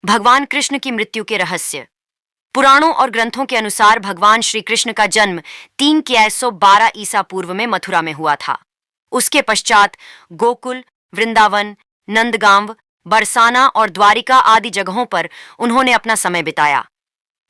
भगवान कृष्ण की मृत्यु के रहस्य। पुराणों और ग्रंथों के अनुसार भगवान श्री कृष्ण का जन्म 3 ईसा पूर्व में मथुरा में हुआ था। उसके पश्चात गोकुल, वृंदावन, नंदगांव, बरसाना और द्वारिका आदि जगहों पर उन्होंने अपना समय बिताया।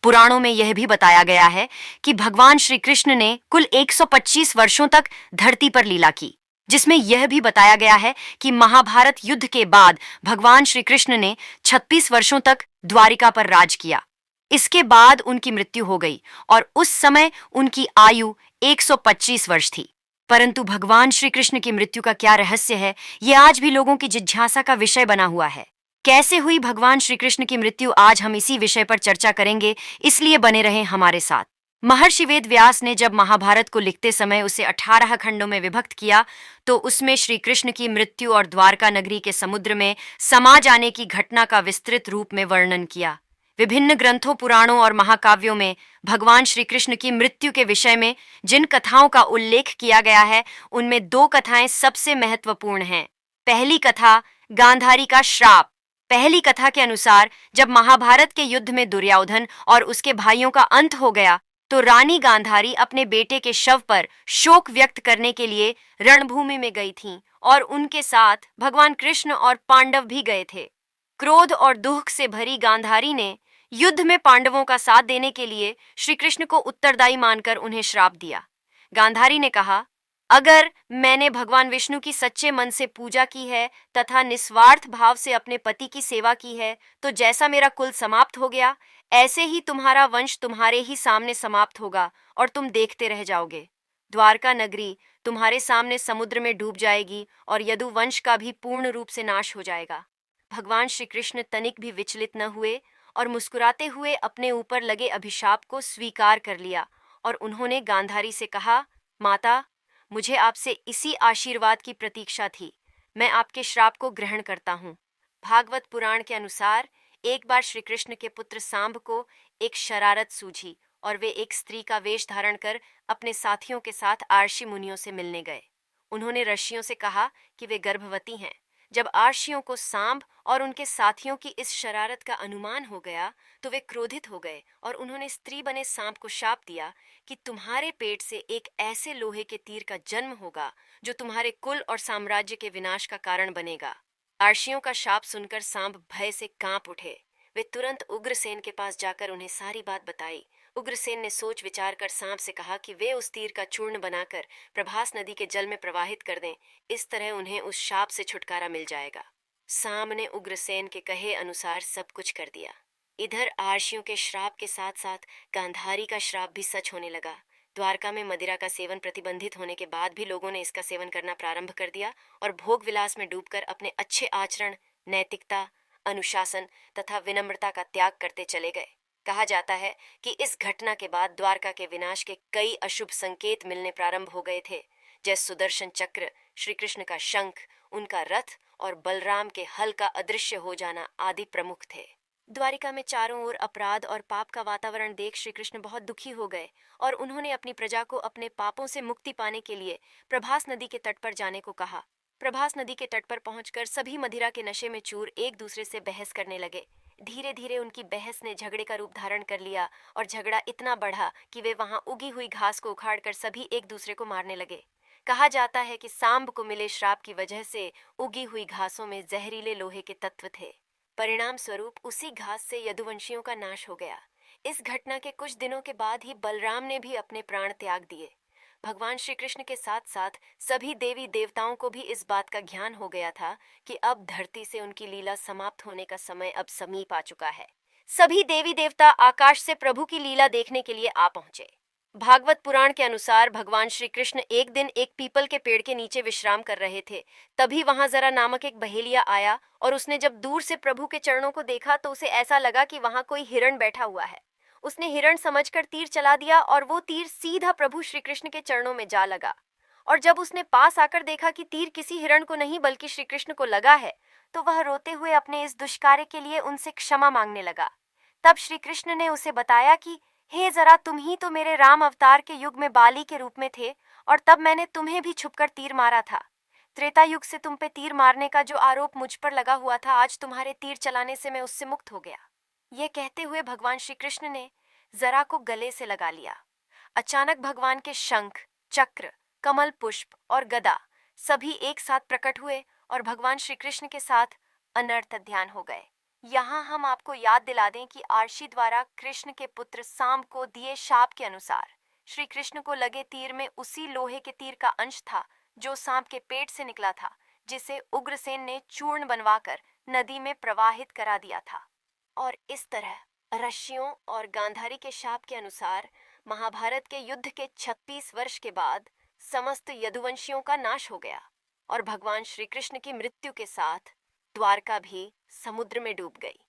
पुराणों में यह भी बताया गया है कि भगवान श्री कृष्ण ने कुल 125 वर्षों तक धरती पर लीला की, जिसमें यह भी बताया गया है कि महाभारत युद्ध के बाद भगवान श्री कृष्ण ने 36 वर्षों तक द्वारिका पर राज किया। इसके बाद उनकी मृत्यु हो गई और उस समय उनकी आयु 125 वर्ष थी। परंतु भगवान श्री कृष्ण की मृत्यु का क्या रहस्य है, यह आज भी लोगों की जिज्ञासा का विषय बना हुआ है। कैसे हुई भगवान श्री कृष्ण की मृत्यु, आज हम इसी विषय पर चर्चा करेंगे, इसलिए बने रहें हमारे साथ। महर्षि वेद व्यास ने जब महाभारत को लिखते समय उसे 18 खंडों में विभक्त किया, तो उसमें श्री कृष्ण की मृत्यु और द्वारका नगरी के समुद्र में समा जाने की घटना का विस्तृत रूप में वर्णन किया। विभिन्न ग्रंथों, पुराणों और महाकाव्यों में भगवान श्री कृष्ण की मृत्यु के विषय में जिन कथाओं का उल्लेख किया गया है, उनमें दो कथाएं सबसे महत्वपूर्ण हैं। पहली कथा गांधारी का श्राप। पहली कथा के अनुसार जब महाभारत के युद्ध में दुर्योधन और उसके भाइयों का अंत हो गया, तो रानी गांधारी अपने बेटे के शव पर शोक व्यक्त करने के लिए रणभूमि में गई थीं और उनके साथ भगवान कृष्ण और पांडव भी गए थे। क्रोध और दुख से भरी गांधारी ने युद्ध में पांडवों का साथ देने के लिए श्री कृष्ण को उत्तरदायी मानकर उन्हें श्राप दिया। गांधारी ने कहा, अगर मैंने भगवान विष्णु की सच्चे मन से पूजा की है तथा निस्वार्थ भाव से अपने पति की सेवा की है, तो जैसा मेरा कुल समाप्त हो गया, ऐसे ही तुम्हारा वंश तुम्हारे ही सामने समाप्त होगा और तुम देखते रह जाओगे। द्वारका नगरी तुम्हारे सामने समुद्र में डूब जाएगी और यदुवंश का भी पूर्ण रूप से नाश हो जाएगा। भगवान श्री कृष्ण तनिक भी विचलित न हुए और मुस्कुराते हुए अपने ऊपर लगे अभिशाप को स्वीकार कर लिया और उन्होंने गांधारी से कहा, माता, मुझे आपसे इसी आशीर्वाद की प्रतीक्षा थी। मैं आपके श्राप को ग्रहण करता हूँ। भागवत पुराण के अनुसार एक बार श्री कृष्ण के पुत्र सांब को एक शरारत सूझी और वे एक स्त्री का वेश धारण कर अपने साथियों के साथ आर्षि मुनियों से मिलने गए। उन्होंने ऋषियों से कहा कि वे गर्भवती हैं। जब आर्षियों को सांब और उनके साथियों की इस शरारत का अनुमान हो गया, तो वे क्रोधित हो गए और उन्होंने स्त्री बने सांप को शाप दिया कि तुम्हारे पेट से एक ऐसे लोहे के तीर का जन्म होगा जो तुम्हारे कुल और साम्राज्य के विनाश का कारण बनेगा। आर्षियों का शाप सुनकर सांप भय से कांप उठे। वे तुरंत उग्रसेन के पास जाकर उन्हें सारी बात बताई। उग्रसेन ने सोच विचार कर सांप से कहा कि वे उस तीर का चूर्ण बनाकर प्रभास नदी के जल में प्रवाहित कर दें। इस तरह उन्हें उस शाप से छुटकारा मिल जाएगा। सांब ने उग्रसेन के कहे अनुसार सब कुछ कर दिया। इधर आर्षियों के श्राप के साथ साथ गांधारी का श्राप भी सच होने लगा। द्वारका में मदिरा का सेवन प्रतिबंधित होने के बाद भी लोगों ने इसका सेवन करना प्रारंभ कर दिया और भोग विलास में डूबकर अपने अच्छे आचरण, नैतिकता, अनुशासन तथा विनम्रता का त्याग करते चले गए। कहा जाता है कि इस घटना के बाद द्वारका के विनाश के कई अशुभ संकेत मिलने प्रारंभ हो गए थे, जैसे सुदर्शन चक्र, श्री कृष्ण का शंख, उनका रथ और बलराम के हल का अदृश्य हो जाना आदि प्रमुख थे। द्वारिका में चारों ओर अपराध और पाप का वातावरण देख श्री कृष्ण बहुत दुखी हो गए और उन्होंने अपनी प्रजा को अपने पापों से मुक्ति पाने के लिए प्रभास नदी के तट पर जाने को कहा। प्रभास नदी के तट पर पहुंचकर सभी मदिरा के नशे में चूर एक दूसरे से बहस करने लगे। धीरे धीरे उनकी बहस ने झगड़े का रूप धारण कर लिया और झगड़ा इतना बढ़ा कि वे वहां उगी हुई घास को उखाड़कर सभी एक दूसरे को मारने लगे। कहा जाता है कि सांब को मिले श्राप की वजह से उगी हुई घासों में जहरीले लोहे के तत्व थे। परिणाम स्वरूप उसी घास से यदुवंशियों का नाश हो गया। इस घटना के कुछ दिनों के बाद ही बलराम ने भी अपने प्राण त्याग दिए। भगवान श्री कृष्ण के साथ साथ सभी देवी देवताओं को भी इस बात का ज्ञान हो गया था कि अब धरती से उनकी लीला समाप्त होने का समय अब समीप आ चुका है। सभी देवी देवता आकाश से प्रभु की लीला देखने के लिए आ पहुंचे। भागवत पुराण के अनुसार भगवान श्री कृष्ण एक दिन एक पीपल के पेड़ के नीचे विश्राम कर रहे थे। तभी वहां जरा नामक एक बहेलिया आया और उसने जब दूर से प्रभु के चरणों को देखा तो उसे ऐसा लगा कि वहां कोई हिरण बैठा हुआ है। उसने हिरण समझकर तीर चला दिया और वो तीर सीधा प्रभु श्री कृष्ण के चरणों में जा लगा। और जब उसने पास आकर देखा कि तीर किसी हिरण को नहीं बल्कि श्री कृष्ण को लगा है, तो वह रोते हुए अपने इस दुष्कार्य के लिए उनसे क्षमा मांगने लगा। तब श्री कृष्ण ने उसे बताया कि हे जरा, तुम ही तो मेरे राम अवतार के युग में बाली के रूप में थे और तब मैंने तुम्हें भी छुपकर तीर मारा था। त्रेता युग से तुम पे तीर मारने का जो आरोप मुझ पर लगा हुआ था, आज तुम्हारे तीर चलाने से मैं उससे मुक्त हो गया। ये कहते हुए भगवान श्री कृष्ण ने जरा को गले से लगा लिया। अचानक भगवान के शंख, चक्र, कमल पुष्प और गदा सभी एक साथ प्रकट हुए और भगवान श्री कृष्ण के साथ अनर्थ ध्यान हो गए। यहाँ हम आपको याद दिला दें कि आर्षि द्वारा कृष्ण के पुत्र सांब को दिए शाप के अनुसार श्री कृष्ण को लगे तीर में उसी लोहे के तीर का अंश था जो सांप के पेट से निकला था, जिसे उग्रसेन ने चूर्ण बनवाकर नदी में प्रवाहित करा दिया था। और इस तरह ऋषियों और गांधारी के शाप के अनुसार महाभारत के युद्ध के 36 वर्ष के बाद समस्त यदुवंशियों का नाश हो गया और भगवान श्री कृष्ण की मृत्यु के साथ द्वारका भी समुद्र में डूब गई।